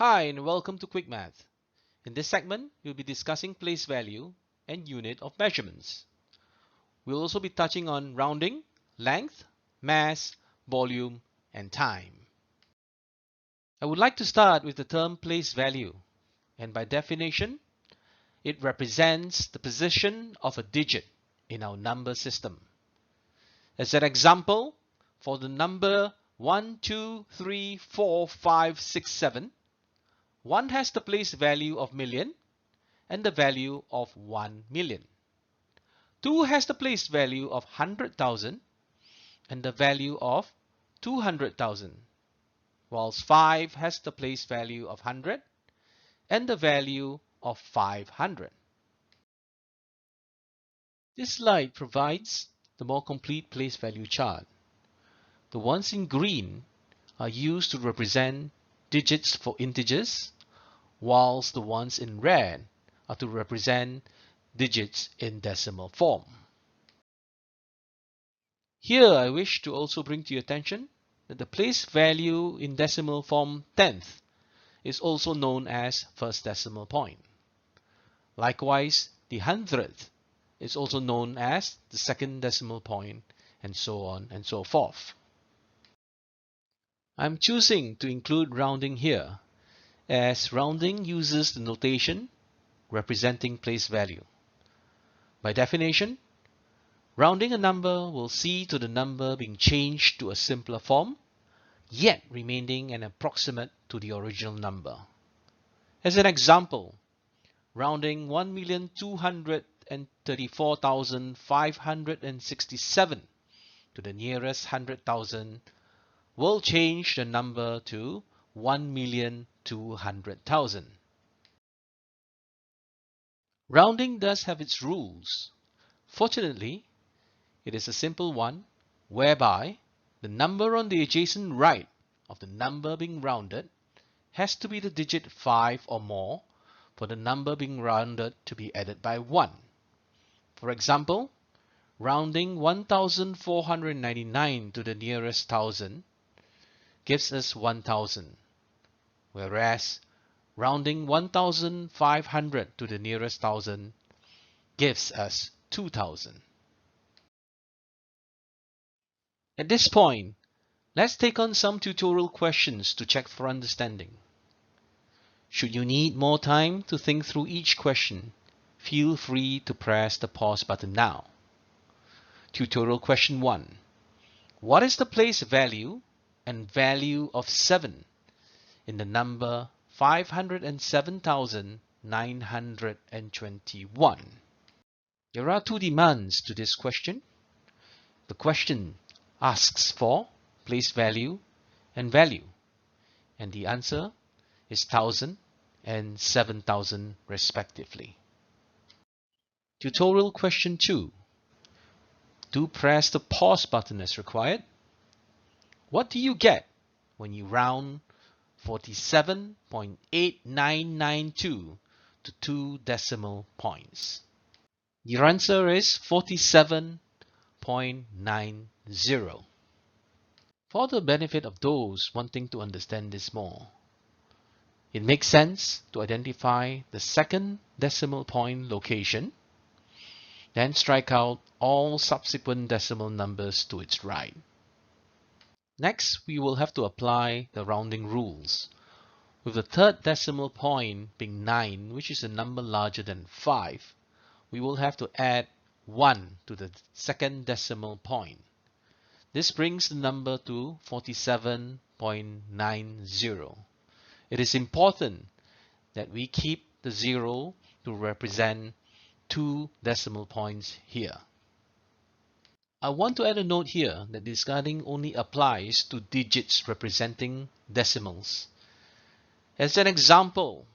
Hi and welcome to Quick Math. In this segment, we'll be discussing place value and unit of measurements. We'll also be touching on rounding, length, mass, volume, and time. I would like to start with the term place value, and by definition, it represents the position of a digit in our number system. As an example, for the number 1, 2, 3, 4, 5, 6, 7, 1 has the place value of million and the value of 1 million. 2 has the place value of 100,000 and the value of 200,000, whilst 5 has the place value of 100 and the value of 500. This slide provides the more complete place value chart. The ones in green are used to represent digits for integers, whilst the ones in red are to represent digits in decimal form. Here I wish to also bring to your attention that the place value in decimal form tenth is also known as first decimal point. Likewise, the hundredth is also known as the second decimal point, and so on and so forth. I'm choosing to include rounding here, as rounding uses the notation representing place value. By definition, rounding a number will see to the number being changed to a simpler form, yet remaining an approximate to the original number. As an example, rounding 1,234,567 to the nearest 100,000 will change the number to 1,200,000. Rounding does have its rules. Fortunately, it is a simple one whereby the number on the adjacent right of the number being rounded has to be the digit 5 or more for the number being rounded to be added by 1. For example, rounding 1,499 to the nearest 1,000 gives us 1,000, whereas rounding 1,500 to the nearest 1,000 gives us 2,000. At this point, let's take on some tutorial questions to check for understanding. Should you need more time to think through each question, feel free to press the pause button now. Tutorial question 1. What is the place value and value of 7 in the number 507,921? There are two demands to this question. The question asks for place value and value, and the answer is 1,000 and 7,000 respectively. Tutorial question 2. Do press the pause button as required. What do you get when you round 47.8992 to 2 decimal points? Your answer is 47.90. For the benefit of those wanting to understand this more, it makes sense to identify the second decimal point location, then strike out all subsequent decimal numbers to its right. Next, we will have to apply the rounding rules. With the third decimal point being 9, which is a number larger than 5, we will have to add 1 to the second decimal point. This brings the number to 47.90. It is important that we keep the 0 to represent 2 decimal points here. I want to add a note here that discarding only applies to digits representing decimals. As an example,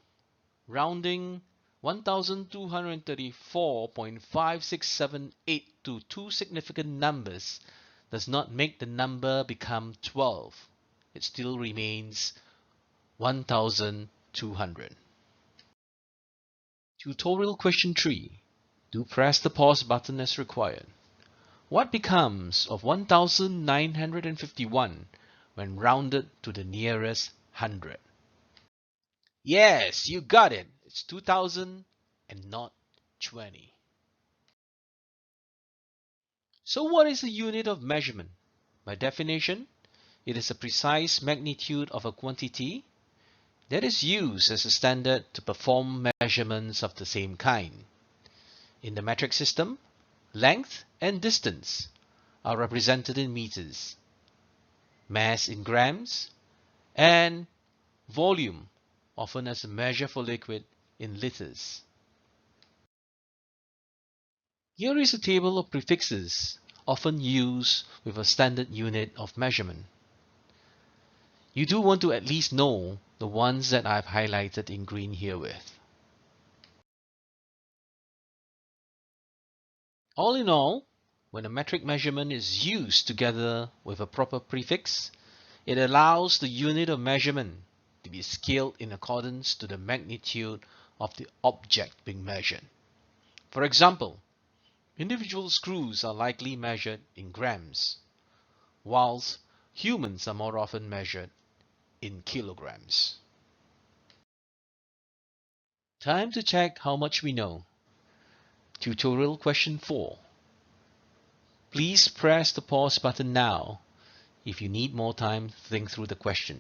rounding 1,234.5678 to 2 significant numbers does not make the number become 12. It still remains 1,200. Tutorial question 3. Do press the pause button as required. What becomes of 1,951 when rounded to the nearest 100? Yes, you got it. It's 2000 and not 20. So what is a unit of measurement? By definition, it is a precise magnitude of a quantity that is used as a standard to perform measurements of the same kind. In the metric system, length and distance are represented in meters, mass in grams, and volume, often as a measure for liquid, in liters. Here is a table of prefixes often used with a standard unit of measurement. You do want to at least know the ones that I've highlighted in green herewith. All in all, when a metric measurement is used together with a proper prefix, it allows the unit of measurement to be scaled in accordance to the magnitude of the object being measured. For example, individual screws are likely measured in grams, whilst humans are more often measured in kilograms. Time to check how much we know. Tutorial question 4. Please press the pause button now if you need more time to think through the question.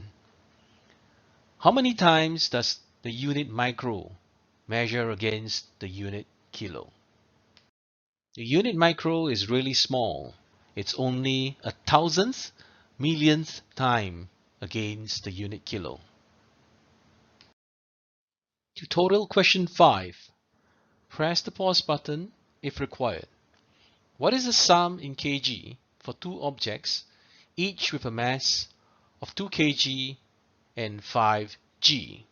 How many times does the unit micro measure against the unit kilo? The unit micro is really small. It's only a thousandth millionth time against the unit kilo. Tutorial question 5. Press the pause button if required. What is the sum in kg for two objects, each with a mass of 2 kg and 5 g?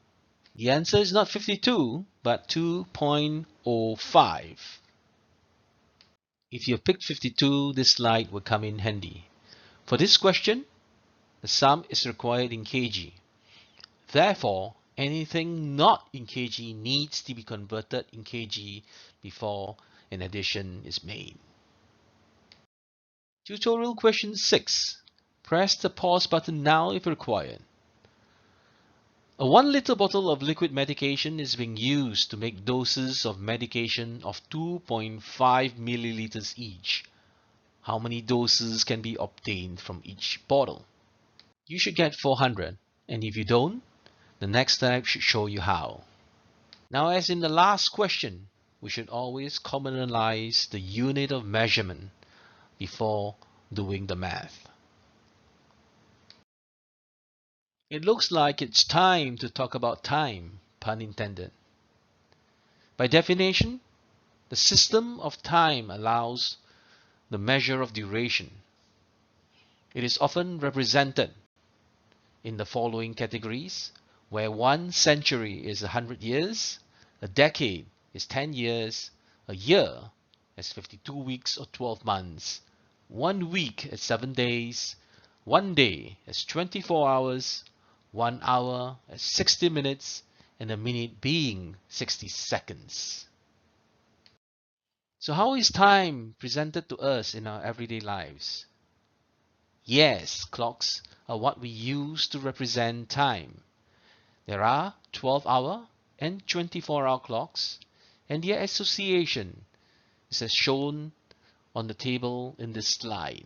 The answer is not 52, but 2.05. If you picked 52, this slide will come in handy. For this question, the sum is required in kg. Therefore, anything not in kg needs to be converted in kg before an addition is made. Tutorial question 6. Press the pause button now if required. A 1 liter bottle of liquid medication is being used to make doses of medication of 2.5 milliliters each. How many doses can be obtained from each bottle? You should get 400, and if you don't, the next step should show you how. Now, as in the last question, we should always commonalize the unit of measurement before doing the math. It looks like it's time to talk about time, pun intended. By definition, the system of time allows the measure of duration. It is often represented in the following categories, where 1 century is 100 years, a decade is 10 years, a year is 52 weeks or 12 months, 1 week is 7 days, 1 day is 24 hours, 1 hour is 60 minutes, and a minute being 60 seconds. So how is time presented to us in our everyday lives? Yes, clocks are what we use to represent time. There are 12-hour and 24-hour clocks, and their association is as shown on the table in this slide.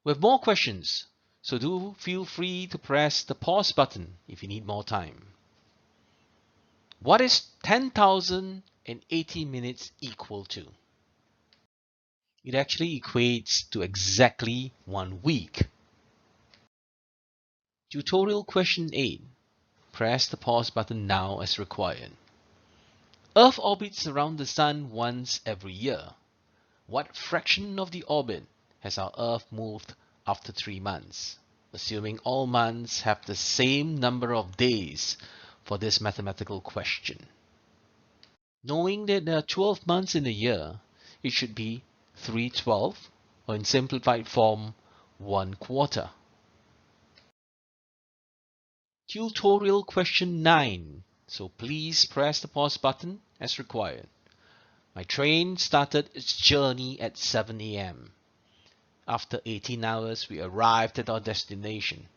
We have more questions, so do feel free to press the pause button if you need more time. What is 10,080 minutes equal to? It actually equates to exactly 1 week. Tutorial question 8. Press the pause button now as required. Earth orbits around the Sun once every year. What fraction of the orbit has our Earth moved after 3 months? Assuming all months have the same number of days for this mathematical question. Knowing that there are 12 months in a year, it should be 3/12, or in simplified form, 1/4. Tutorial question 9. So please press the pause button as required. My train started its journey at 7 a.m. After 18 hours, we arrived at our destination.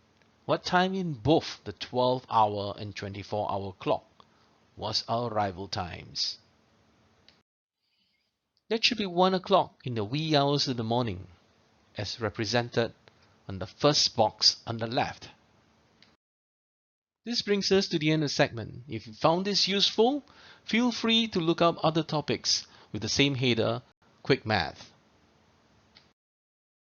What time in both the 12-hour and 24-hour clock was our arrival times? That should be 1 o'clock in the wee hours of the morning, as represented on the first box on the left. This brings us to the end of the segment. If you found this useful, feel free to look up other topics with the same header, Quick Math.